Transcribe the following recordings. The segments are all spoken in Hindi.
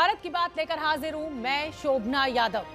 भारत की बात लेकर हाजिर हूं मैं शोभना यादव।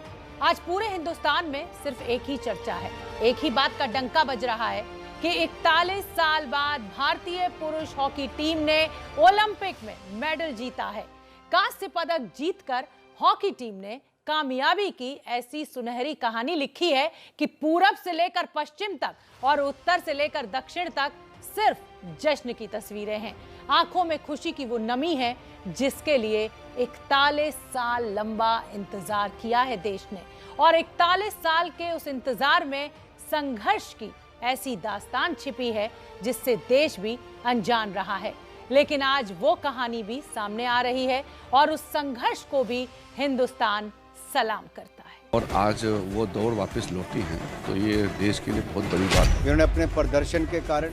आज पूरे हिंदुस्तान में सिर्फ एक ही चर्चा है, एक ही बात का डंका बज रहा है कि 41 साल बाद भारतीय पुरुष हॉकी टीम ने ओलंपिक में मेडल जीता है। कांस्य पदक जीतकर हॉकी टीम ने कामयाबी की ऐसी सुनहरी कहानी लिखी है कि पूरब से लेकर पश्चिम तक और उत्तर से लेकर दक्षिण तक सिर्फ जश्न की तस्वीरें हैं। आंखों में खुशी की वो नमी है जिसके लिए 41 साल लंबा इंतजार किया है देश ने, और 41 साल के उस इंतजार में संघर्ष की ऐसी दास्तान छिपी है जिससे देश भी अनजान रहा है। लेकिन आज वो कहानी भी सामने आ रही है और उस संघर्ष को भी हिंदुस्तान सलाम करता है। और आज वो दौर वापस लौटी है तो ये देश के लिए बहुत बड़ी बात है। इन्होंने अपने प्रदर्शन के कारण,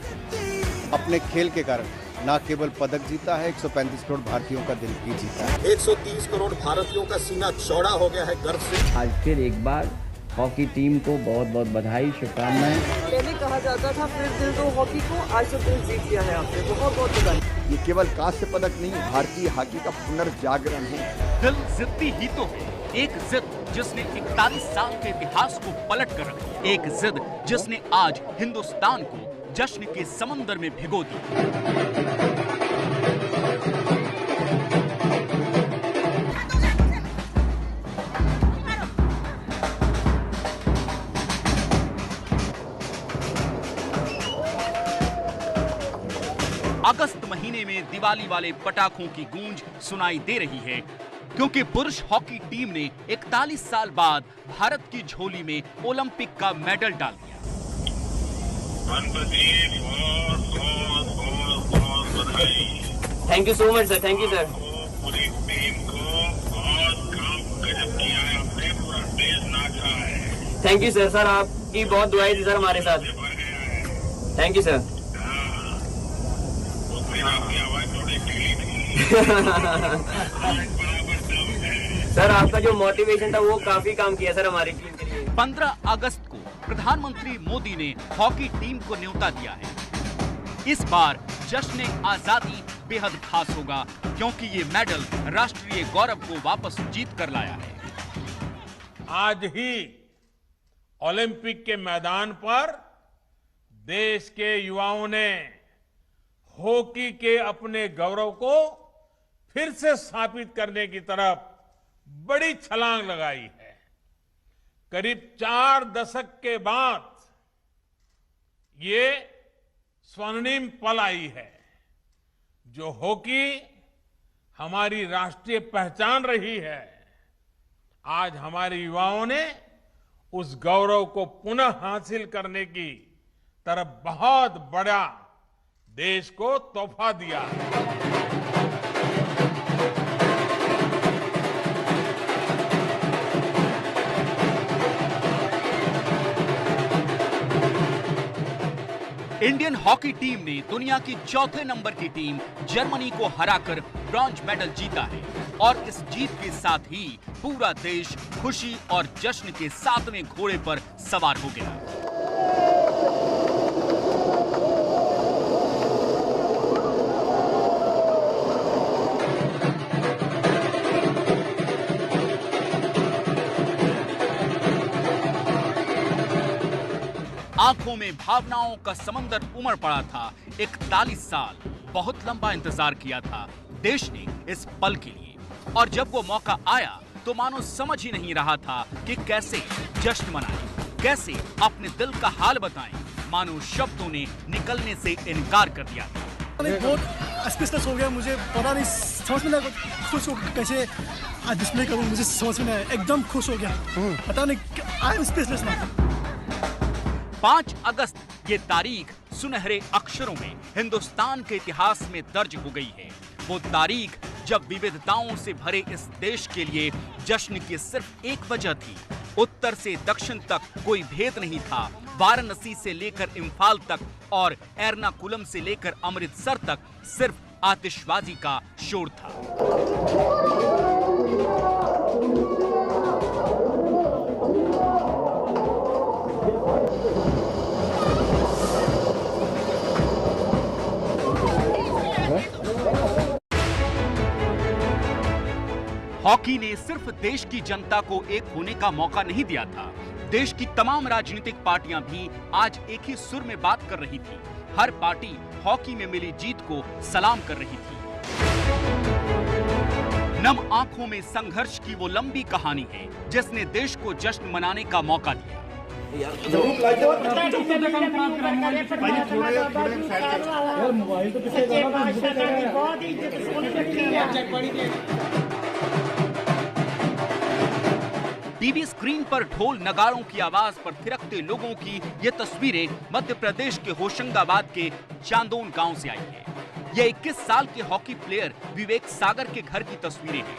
अपने खेल के कारण न केवल पदक जीता है, 135 करोड़ भारतीयों का दिल भी जीता है। 130 करोड़ भारतीयों का सीना चौड़ा हो गया है गर्व से। आज फिर एक बार हॉकी टीम को बहुत बहुत बधाई, शुभकामनाएं। पहले कहा जाता था फिर दिल दो हॉकी को, आज तो दिल जीत लिया है आपने, बहुत बहुत बधाई। ये केवल कांस्य पदक नहीं, भारतीय हॉकी का पुनर्जागरण है। दिल जिद्दी ही तो है, एक जिद जिसने 41 साल के इतिहास को पलट कर रखा, एक जिद जिसने आज हिंदुस्तान को जश्न के समंदर में भिगो दिया। अगस्त महीने में दिवाली वाले पटाखों की गूंज सुनाई दे रही है क्योंकि पुरुष हॉकी टीम ने 41 साल बाद भारत की झोली में ओलंपिक का मेडल डाल दिया। Thank you so much sir, thank you sir. पूरी टीम को बहुत काम गजब किया है आपने, पूरा देश नाचा है। थैंक यू सर, सर आपकी बहुत दुआएं थी सर हमारे साथ। Thank you sir. आपकी आवाज थोड़ी ढीली थी। सर आपका जो मोटिवेशन था वो काफी काम किया सर हमारी टीम के लिए। 15 अगस्त को प्रधानमंत्री मोदी ने हॉकी टीम को न्योता दिया है। इस बार जश्न आजादी बेहद खास होगा क्योंकि ये मेडल राष्ट्रीय गौरव को वापस जीत कर लाया है। आज ही ओलंपिक के मैदान पर देश के युवाओं ने हॉकी के अपने गौरव को फिर से स्थापित करने की तरफ बड़ी छलांग लगाई है। करीब 4 दशक के बाद ये स्वर्णिम पल आई है जो हॉकी हमारी राष्ट्रीय पहचान रही है। आज हमारे युवाओं ने उस गौरव को पुनः हासिल करने की तरफ बहुत बड़ा देश को तोहफा दिया है। इंडियन हॉकी टीम ने दुनिया की चौथे नंबर की टीम जर्मनी को हराकर ब्रॉन्ज मेडल जीता है और इस जीत के साथ ही पूरा देश खुशी और जश्न के 7वें घोड़े पर सवार हो गया। आंखों में भावनाओं का समंदर उमड़ पड़ा था। 41 साल बहुत लंबा इंतजार किया था देश ने इस पल के लिए, और जब वो मौका आया तो मानो समझ ही नहीं रहा था कि कैसे जश्न मनाएं, कैसे अपने दिल का हाल बताएं। मानो शब्दों ने निकलने से इनकार कर दिया था। बहुत स्पेशल हो गया, मुझे पता नहीं, समझ में नहीं, खुश हो कैसे डिस्प्ले करूं, मुझे समझ में नहीं, एकदम खुश हो गया, पता नहीं, आई एम स्पेशलिस्ट ना। 5 अगस्त ये तारीख सुनहरे अक्षरों में हिंदुस्तान के इतिहास में दर्ज हो गई है। वो तारीख जब विविधताओं से भरे इस देश के लिए जश्न की सिर्फ एक वजह थी। उत्तर से दक्षिण तक कोई भेद नहीं था। वाराणसी से लेकर इम्फाल तक और एर्नाकुलम से लेकर अमृतसर तक सिर्फ आतिशबाजी का शोर था। हॉकी ने सिर्फ देश की जनता को एक होने का मौका नहीं दिया था, देश की तमाम राजनीतिक पार्टियां भी आज एक ही सुर में बात कर रही थी। हर पार्टी हॉकी में मिली जीत को सलाम कर रही थी। नम आंखों में संघर्ष की वो लंबी कहानी है जिसने देश को जश्न मनाने का मौका दिया। टीवी स्क्रीन पर ढोल नगाड़ों की आवाज पर थिरकते लोगों की ये तस्वीरें मध्य प्रदेश के होशंगाबाद के चांदोन गांव से आई है। ये 21 साल के हॉकी प्लेयर विवेक सागर के घर की तस्वीरें हैं।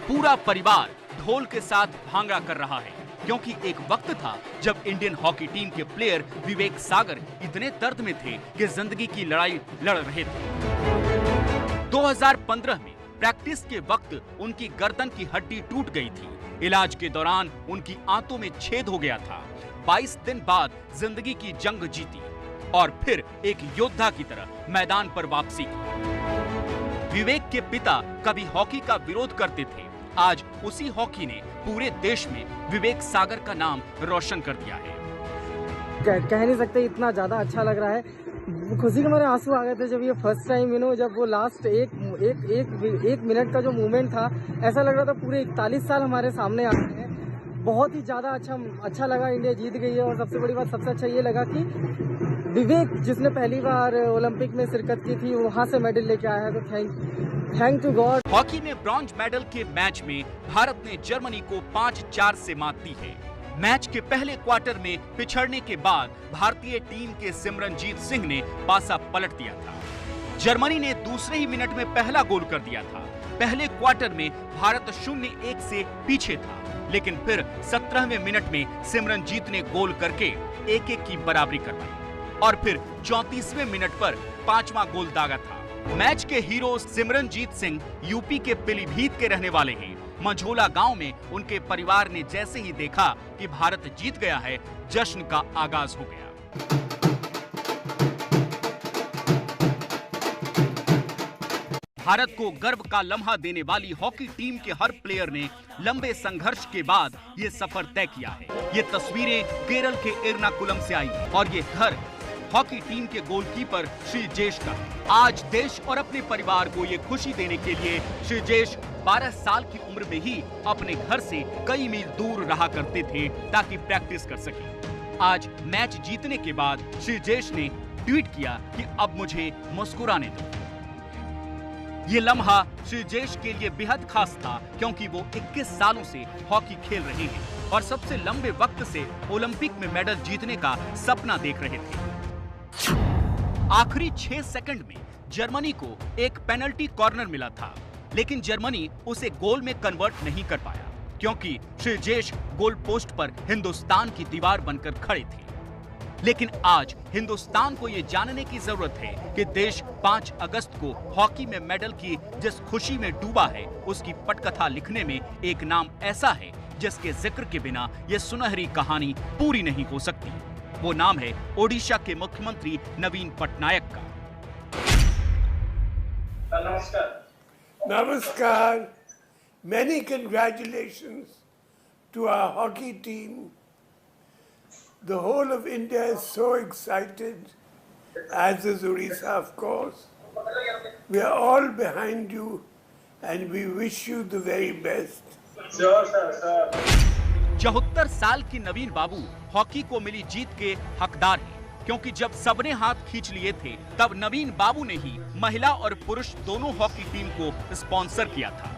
पूरा परिवार ढोल के साथ भांगड़ा कर रहा है क्योंकि एक वक्त था जब इंडियन हॉकी टीम के प्लेयर विवेक सागर इतने दर्द में थे कि जिंदगी की लड़ाई लड़ रहे थे। 2015 में प्रैक्टिस के वक्त उनकी गर्दन की हड्डी टूट गई थी। इलाज के दौरान उनकी आंतों में छेद हो गया था। 22 दिन बाद जिंदगी की जंग जीती और फिर एक योद्धा की तरह मैदान पर वापसी की। विवेक के पिता कभी हॉकी का विरोध करते थे। आज उसी हॉकी ने पूरे देश में विवेक सागर का नाम रोशन कर दिया है। कह नहीं सकते, इतना ज्यादा अच्छा लग रहा है। खुशी के मारे आंसू आ गए थे जब ये फर्स्ट टाइम जब वो लास्ट एक मिनट का जो मूवमेंट था, ऐसा लग रहा था पूरे 41 साल हमारे सामने आ गए हैं। बहुत ही ज्यादा अच्छा लगा। इंडिया जीत गई है और सबसे बड़ी बात, सबसे अच्छा ये लगा कि विवेक जिसने पहली बार ओलंपिक में शिरकत की थी वहां से मेडल लेके आया है, तो थैंक टू गॉड। हॉकी में ब्रॉन्ज मेडल के मैच में भारत ने जर्मनी को 5-4 से मात दी है। मैच के पहले क्वार्टर में पिछड़ने के बाद भारतीय टीम के सिमरनजीत सिंह ने पासा पलट दिया था। जर्मनी ने दूसरे ही मिनट में पहला गोल कर दिया था। पहले क्वार्टर में भारत 0-1 से पीछे था, लेकिन फिर 17वें मिनट में सिमरनजीत ने गोल करके 1-1 की बराबरी करवाई और फिर 34वें मिनट पर 5वां गोल दागा था। मैच के हीरो सिमरनजीत सिंह यूपी के पीलीभीत के रहने वाले हैं। मंझोला गांव में उनके परिवार ने जैसे ही देखा कि भारत जीत गया है, जश्न का आगाज हो गया। भारत को गर्व का लम्हा देने वाली हॉकी टीम के हर प्लेयर ने लंबे संघर्ष के बाद ये सफर तय किया है। ये तस्वीरें केरल के एर्नाकुलम से आई और ये घर हॉकी टीम के गोलकीपर श्रीजेश का। आज देश और अपने परिवार को ये खुशी देने के लिए श्रीजेश 12 साल की उम्र में ही अपने घर से कई मील दूर रहा करते थे ताकि प्रैक्टिस कर सके। आज मैच जीतने के बाद श्रीजेश ने ट्वीट किया कि अब मुझे मुस्कुराने दो। ये लम्हा श्रीजेश के लिए बेहद खास था क्योंकि वो 21 सालों से हॉकी खेल रहे हैं और सबसे लंबे वक्त से ओलंपिक में मेडल जीतने का सपना देख रहे थे। आखिरी 6 सेकंड में जर्मनी को एक पेनल्टी कॉर्नर मिला था, लेकिन जर्मनी उसे गोल में कन्वर्ट नहीं कर पाया क्योंकि श्रीजेश गोल पोस्ट पर हिंदुस्तान की दीवार बनकर खड़े थे। लेकिन आज हिंदुस्तान को यह जानने की जरूरत है कि देश 5 अगस्त को हॉकी में मेडल की जिस खुशी में डूबा है, उसकी पटकथा लिखने में एक नाम ऐसा है जिसके जिक्र के बिना यह सुनहरी कहानी पूरी नहीं हो सकती। वो नाम है ओडिशा के मुख्यमंत्री नवीन पटनायक का। Namaskar. Many congratulations to our hockey team. The whole of India is so excited, as is Odisha, of course. We are all behind you and we wish you the very best. Sure, sir. 74 साल की नवीन बाबू हॉकी को मिली जीत के हकदार हैं क्योंकि जब सबने हाथ खींच लिए थे तब नवीन बाबू ने ही महिला और पुरुष दोनों हॉकी टीम को स्पॉन्सर किया था।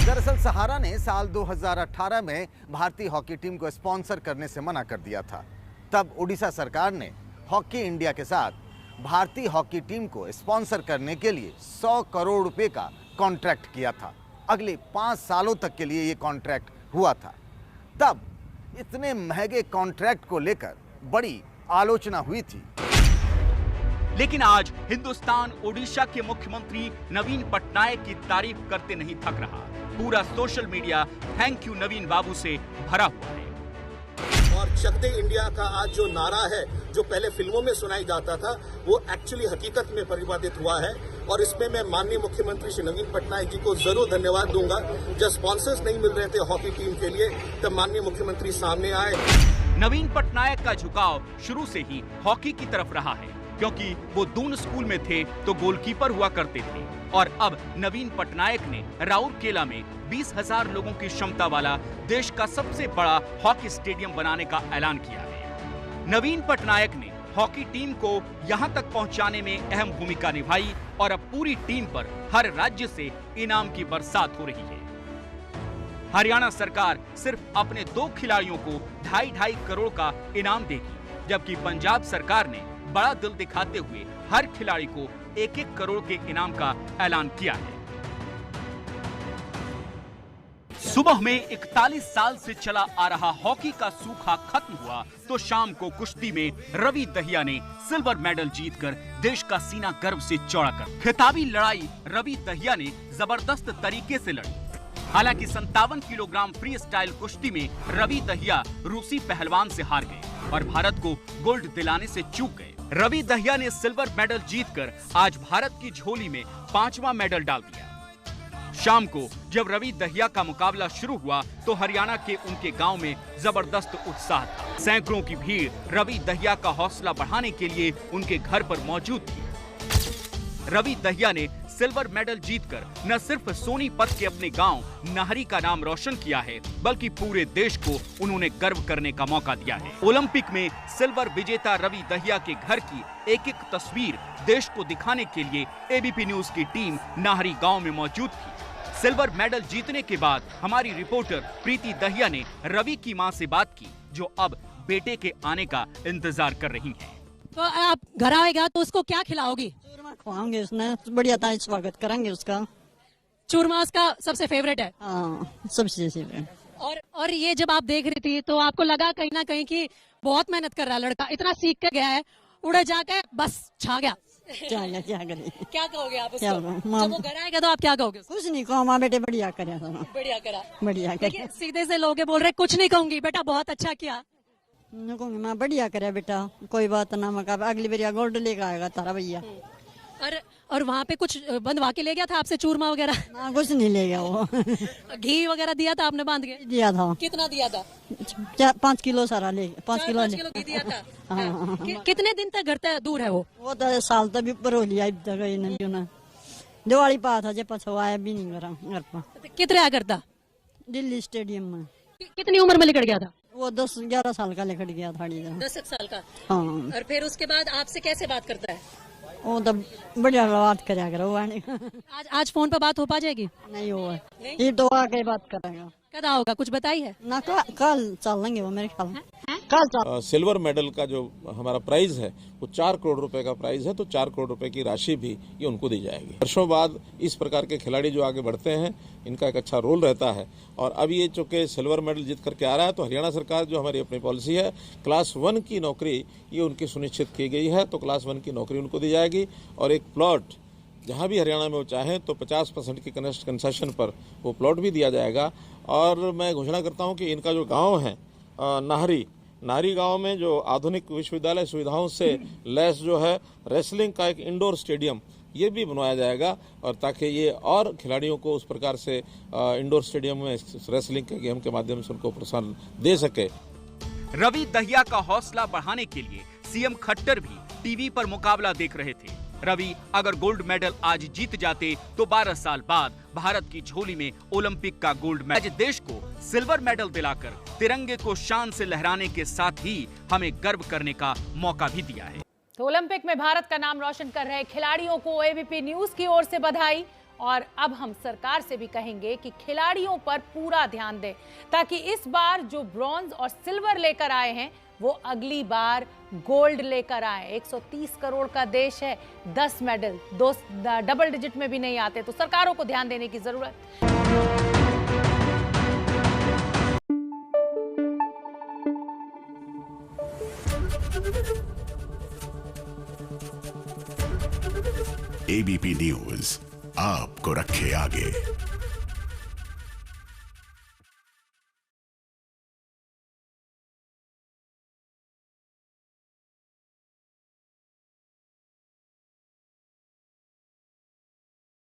दरअसल सहारा ने साल 2018 में भारतीय हॉकी टीम को स्पॉन्सर करने से मना कर दिया था। तब उड़ीसा सरकार ने हॉकी इंडिया के साथ भारतीय हॉकी टीम को स्पॉन्सर करने के लिए 100 करोड़ रुपए का कॉन्ट्रैक्ट किया था। अगले 5 सालों तक के लिए ये कॉन्ट्रैक्ट हुआ था। तब इतने महंगे कॉन्ट्रैक्ट को लेकर बड़ी आलोचना हुई थी। लेकिन आज हिंदुस्तान ओडिशा के मुख्यमंत्री नवीन पटनायक की तारीफ करते नहीं थक रहा। पूरा सोशल मीडिया थैंक यू नवीन बाबू से भरा हुआ है। और शक्ति इंडिया का आज जो नारा है, जो पहले फिल्मों में सुनाई जाता था, वो एक्चुअली हकीकत में परिवर्तित हुआ है। और इसमें मैं माननीय मुख्यमंत्री श्री नवीन पटनायक जी को जरूर धन्यवाद दूंगा। जब स्पॉन्सर्स नहीं मिल रहे थे हॉकी टीम के लिए, तब माननीय मुख्यमंत्री सामने आए। नवीन पटनायक का झुकाव शुरू से ही हॉकी की तरफ रहा है, क्योंकि वो दून स्कूल में थे तो गोलकीपर हुआ करते थे और अब नवीन पटनायक ने राउरकेला में 20,000 लोगों की क्षमता वाला देश का सबसे बड़ा हॉकी स्टेडियम बनाने का ऐलान किया है। नवीन पटनायक ने हॉकी टीम को यहां तक पहुंचाने में अहम भूमिका निभाई और अब पूरी टीम पर हर राज्य से इनाम की बरसात हो रही है। हरियाणा सरकार सिर्फ अपने 2 खिलाड़ियों को 2.5 करोड़ का इनाम देगी, जबकि पंजाब सरकार ने बड़ा दिल दिखाते हुए हर खिलाड़ी को 1-1 करोड़ के इनाम का ऐलान किया है। सुबह में 41 साल से चला आ रहा हॉकी का सूखा खत्म हुआ तो शाम को कुश्ती में रवि दहिया ने सिल्वर मेडल जीतकर देश का सीना गर्व से चौड़ा कर खिताबी लड़ाई रवि दहिया ने जबरदस्त तरीके से लड़ी। हालांकि 57 किलोग्राम फ्री स्टाइल कुश्ती में रवि दहिया रूसी पहलवान से हार गए और भारत को गोल्ड दिलाने से चूक गए। रवि दहिया ने सिल्वर मेडल जीतकर आज भारत की झोली में 5वां मेडल डाल दिया। शाम को जब रवि दहिया का मुकाबला शुरू हुआ तो हरियाणा के उनके गांव में जबरदस्त उत्साह था। सैकड़ों की भीड़ रवि दहिया का हौसला बढ़ाने के लिए उनके घर पर मौजूद थी। रवि दहिया ने सिल्वर मेडल जीतकर न सिर्फ सोनीपत के अपने गांव नाहरी का नाम रोशन किया है, बल्कि पूरे देश को उन्होंने गर्व करने का मौका दिया है। ओलंपिक में सिल्वर विजेता रवि दहिया के घर की एक-एक तस्वीर देश को दिखाने के लिए एबीपी न्यूज की टीम नाहरी गांव में मौजूद थी। सिल्वर मेडल जीतने के बाद हमारी रिपोर्टर प्रीति दहिया ने रवि की मां से बात की, जो अब बेटे के आने का इंतजार कर रही हैं। तो आप घर आएगा तो उसको क्या खिलाओगी? खुआएंगे, उसने बढ़िया था, स्वागत करेंगे उसका। चूरमा उसका सबसे फेवरेट है? हाँ, सबसे फेवरेट। और ये जब आप देख रही थी तो आपको लगा कहीं ना कहीं कि बहुत मेहनत कर रहा है लड़का, इतना सीख के गया है, उड़े जाके बस छा गया। क्या करें? क्या कहोगे आप उसको? जब वो घर आएगा तो आप क्या कहोगे? कुछ नहीं कहो, माँ बेटे बढ़िया करे। बढ़िया करा, बढ़िया करे। सीधे से लोग बोल रहे कुछ नहीं कहूंगी बेटा, बहुत अच्छा किया। कहूंगी माँ बढ़िया करे बेटा, कोई बात ना, मैं अगली बार गोल्ड लेकर आएगा तारा भैया। और वहाँ पे कुछ बंधवा के ले गया था आपसे चूरमा वगैरह? ना, कुछ नहीं ले गया वो। घी वगैरह दिया था आपने बांध के? दिया था। कितना दिया था? 5 किलो सारा ले, 5 किलो घी दिया था। हाँ। कितने दिन तक घर तक दूर है वो? वो तो साल तक भी ऊपर हो लिया, दिवाली पा था जब पछो आया भी नहीं घर पर। कितने आ करता? दिल्ली स्टेडियम में। कितनी उम्र में लिखट गया था वो? 10-11 साल का लिखट गया था। 10 साल का? हाँ। और फिर उसके बाद आपसे कैसे बात करता है? वो तो बढ़िया बात करा करो। आज फोन पर बात हो पा जाएगी? नहीं हुआ, ये तो आके बात करेगा। कदा होगा, कुछ बताई है ना? कल चल लेंगे वो मेरे ख्याल में। कल सिल्वर मेडल का जो हमारा प्राइज है वो 4 करोड़ रुपए का प्राइज है, तो 4 करोड़ रुपए की राशि भी ये उनको दी जाएगी। वर्षों बाद इस प्रकार के खिलाड़ी जो आगे बढ़ते हैं, इनका एक अच्छा रोल रहता है। और अब ये चूंकि सिल्वर मेडल जीत करके आ रहा है, तो हरियाणा सरकार जो हमारी अपनी पॉलिसी है, क्लास 1 की नौकरी ये उनकी सुनिश्चित की गई है, तो क्लास 1 की नौकरी उनको दी जाएगी। और एक प्लॉट जहाँ भी हरियाणा में वो चाहें तो 50% की कंसेशन पर वो प्लॉट भी दिया जाएगा। और मैं घोषणा करता हूँ कि इनका जो गाँव है नाहरी गांव में जो आधुनिक विश्वविद्यालय सुविधाओं से लैस जो है रेसलिंग का एक इंडोर स्टेडियम ये भी बनवाया जाएगा, और ताकि ये और खिलाड़ियों को उस प्रकार से इंडोर स्टेडियम में रेसलिंग के गेम के माध्यम से उनको प्रोत्साहन दे सके। रवि दहिया का हौसला बढ़ाने के लिए सीएम खट्टर भी टीवी पर मुकाबला देख रहे थे। रवि अगर गोल्ड मेडल आज जीत जाते तो 12 साल बाद भारत की झोली में ओलंपिक का गोल्ड मेडल, देश को सिल्वर मेडल दिलाकर तिरंगे को शान से लहराने के साथ ही हमें गर्व करने का मौका भी दिया है। तो ओलंपिक में भारत का नाम रोशन कर रहे खिलाड़ियों को एबीपी न्यूज की ओर से बधाई। और अब हम सरकार से भी कहेंगे कि खिलाड़ियों पर पूरा ध्यान दें, ताकि इस बार जो ब्रॉन्ज और सिल्वर लेकर आए हैं वो अगली बार गोल्ड लेकर आए। 130 करोड़ का देश है, 10 मेडल डबल डिजिट में भी नहीं आते, तो सरकारों को ध्यान देने की जरूरत। एबीपी न्यूज आपको रखे आगे।